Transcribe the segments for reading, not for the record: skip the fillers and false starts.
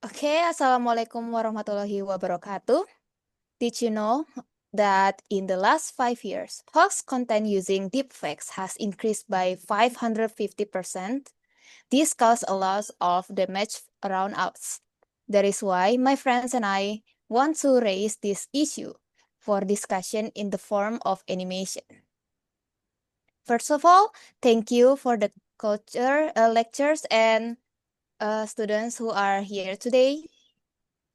Okay, Assalamualaikum warahmatullahi wabarakatuh. Did you know that in the last 5 years, hoax content using deepfakes has increased by 550%? This caused a lot of damage around us. That is why my friends and I want to raise this issue for discussion in the form of animation. First of all, thank you for the culture lectures and students who are here today.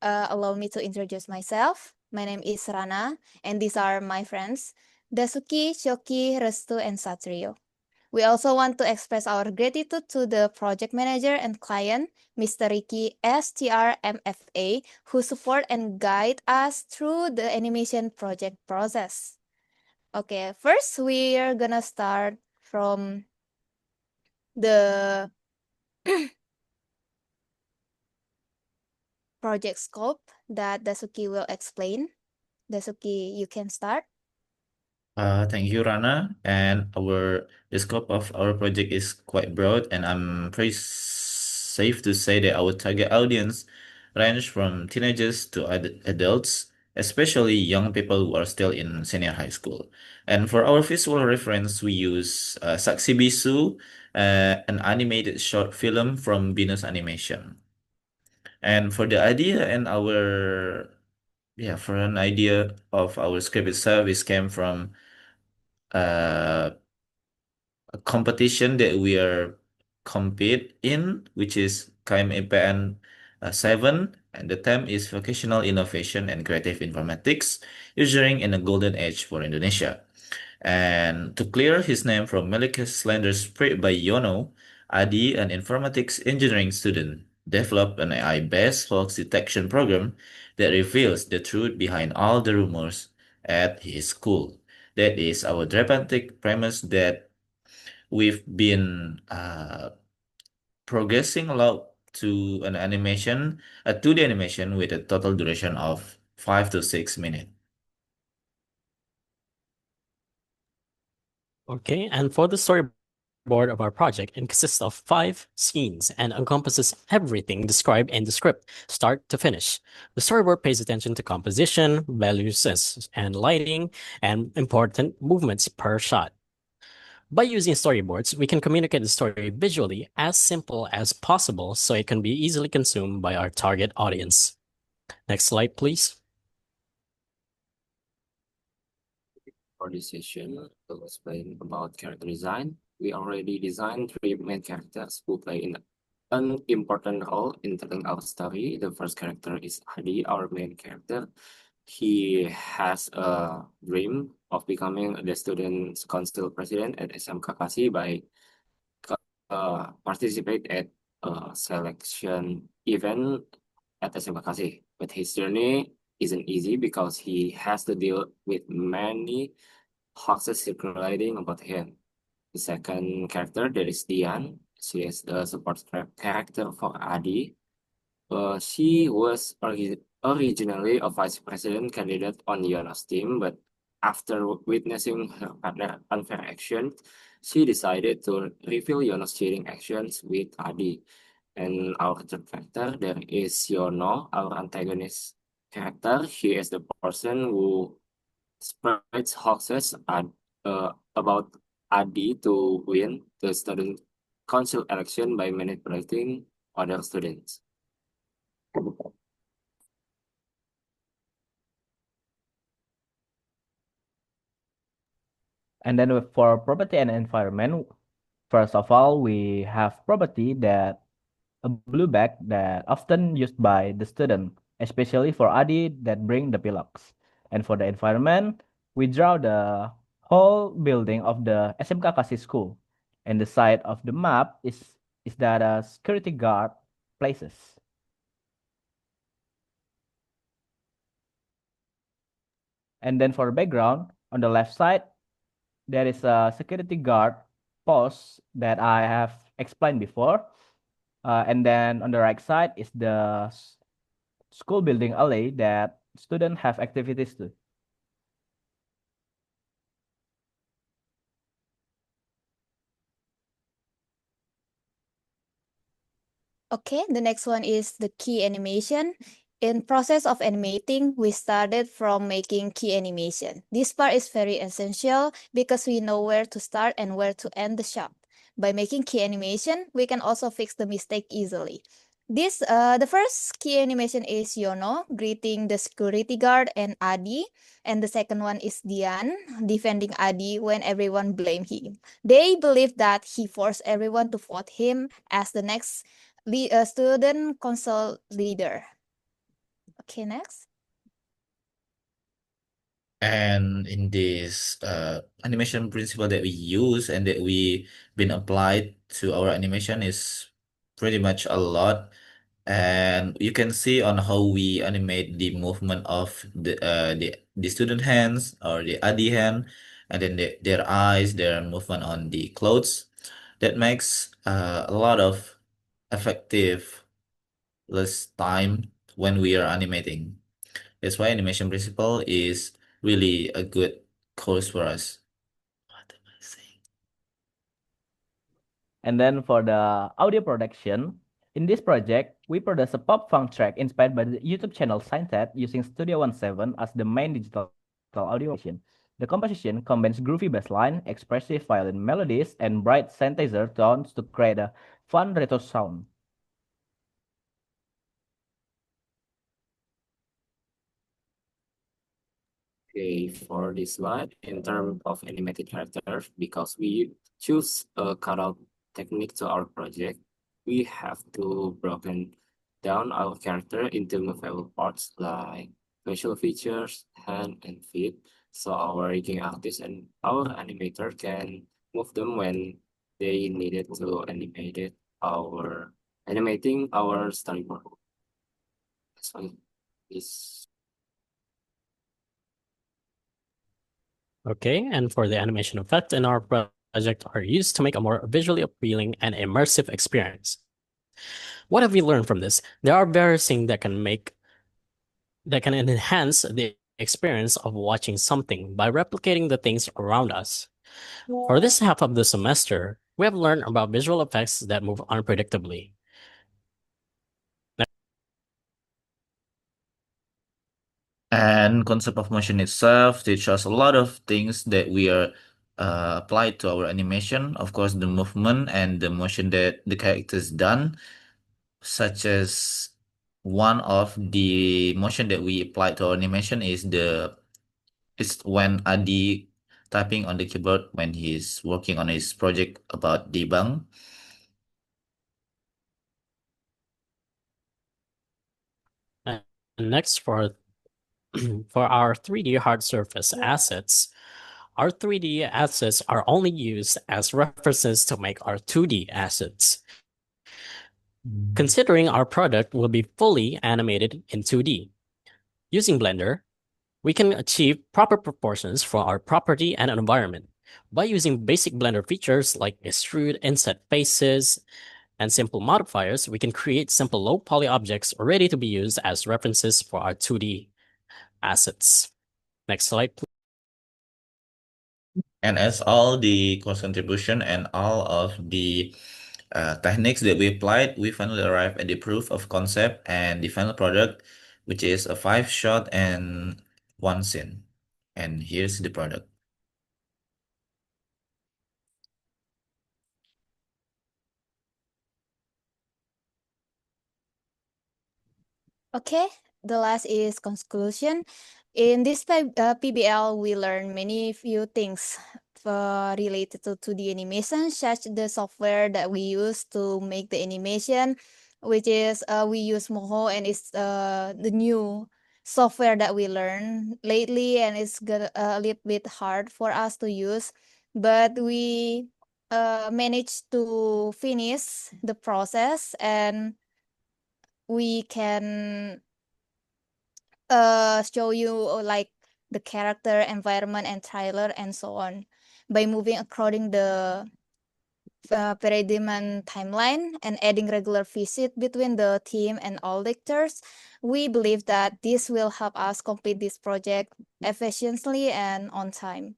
Allow me to introduce myself. My name is Rana, and these are my friends, Dasuqiy, Syauqi, Restu, and Satrio. We also want to express our gratitude to the project manager and client, Mr. Riki S, MFA, who support and guide us through the animation project process. Okay, first we are gonna start from the project scope that Dasuqiy will explain. Dasuqiy, you can start. Thank you, Rana. And the scope of our project is quite broad, and I'm pretty safe to say that our target audience range from teenagers to adults, especially young people who are still in senior high school. And for our visual reference, we use Saksi Bisu, an animated short film from Binus Animation. And for the idea and our for an idea of our script itself, it came from uh, a competition that we are compete in, which is KMIPN VII, and the theme is vocational innovation and creative informatics, ushering in a golden age for Indonesia. And to clear his name from malicious slander spread by Yono, Adi, an informatics engineering student, developed an AI-based hoax detection program that reveals the truth behind all the rumors at his school. That is our dramatic premise that we've been progressing a lot to an animation, a 2D animation with a total duration of 5 to 6 minutes. Okay, and for the storyboard of our project, it consists of 5 scenes and encompasses everything described in the script, start to finish. The storyboard pays attention to composition, values, and lighting, and important movements per shot. By using storyboards, we can communicate the story visually as simple as possible so it can be easily consumed by our target audience. Next slide, please. For this session, to explain about character design, we already designed 3 main characters who play an important role in telling our story. The first character is Adi, our main character. He has a dream of becoming the student council president at SMK Kasi by participate at a selection event at SMK Kasi. But his journey isn't easy because he has to deal with many hoaxes circulating about him. The second character, there is Dian. She is the support character for Adi. She was originally a vice president candidate on Yono's team, but after witnessing her partner unfair action, she decided to reveal Yono's cheating actions with Adi. And our third character, there is Yono, our antagonist character. He is the person who spreads hoaxes about Adi to win the student council election by manipulating other students. And then for property and environment, first of all, we have property that a blue bag that often used by the student, especially for Adi that bring the pillocks. And for the environment, we draw the whole building of the SMK Kasi school. And the side of the map is that a security guard places. And then for background, on the left side, there is a security guard post that I have explained before. And then on the right side is the school building alley that students have activities to. Okay, the next one is the key animation. In process of animating, we started from making key animation. This part is very essential because we know where to start and where to end the shot. By making key animation, we can also fix the mistake easily. The first key animation is Yono greeting the security guard and Adi, and the second one is Dian defending Adi when everyone blame him. They believe that he forced everyone to vote him as the next student council leader. Okay, next. And in this animation principle that we use and that we been applied to our animation is pretty much a lot. And you can see on how we animate the movement of the student hands or the ADI hand, and then their eyes, their movement on the clothes. That makes a lot of effective less time when we are animating. That's why animation principle is really a good course for us. What am I saying? And then for the audio production, in this project, we produce a pop funk track inspired by the YouTube channel Signtad using Studio 17 as the main digital audio machine. The composition combines groovy bass line, expressive violin melodies, and bright synthesizer tones to create a fun retro sound. Okay, for this slide, in terms of animated characters, because we choose a cutout technique to our project, we have to broken down our character into movable parts like facial features, hand and feet, so our rigging artist and our animator can move them when they needed to animating our storyboard. This one is Okay, and for the animation effect in our project are used to make a more visually appealing and immersive experience. What have we learned from this? There are various things that can enhance the experience of watching something by replicating the things around us. For this half of the semester, we have learned about visual effects that move unpredictably. And concept of motion itself teach us a lot of things that we are applied to our animation. Of course, the movement and the motion that the characters done, such as one of the motion that we applied to our animation is when Adi typing on the keyboard when he's working on his project about DeBunk. And next, for our 3D hard surface assets, our 3D assets are only used as references to make our 2D assets. Considering our product will be fully animated in 2D. Using Blender, we can achieve proper proportions for our property and environment. By using basic Blender features like extrude, inset faces, and simple modifiers, we can create simple low poly objects ready to be used as references for our 2D assets. Next slide, please. And as all the course contribution and all of the techniques that we applied, we finally arrived at the proof of concept and the final product, which is a 5-shot and 1 scene. And here's the product. Okay, the last is conclusion. In this PBL, we learn many few things related to the animation, such the software that we use to make the animation, which is we use Moho, and it's the new software that we learn lately, and it's a little bit hard for us to use, but we managed to finish the process, and we can show you like the character, environment, and trailer and so on by moving according the paradigm timeline and adding regular visit between the team and all lectures. We believe that this will help us complete this project efficiently and on time.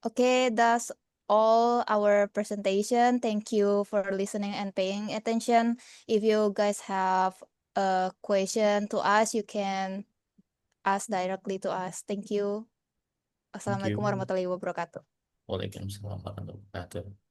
Okay, that's all our presentation. Thank you for listening and paying attention. If you guys have a question to us, you can ask directly to us. Thank you. Thank Assalamualaikum you. warahmatullahi wabarakatuh. Waalaikumsalam warahmatullahi wabarakatuh.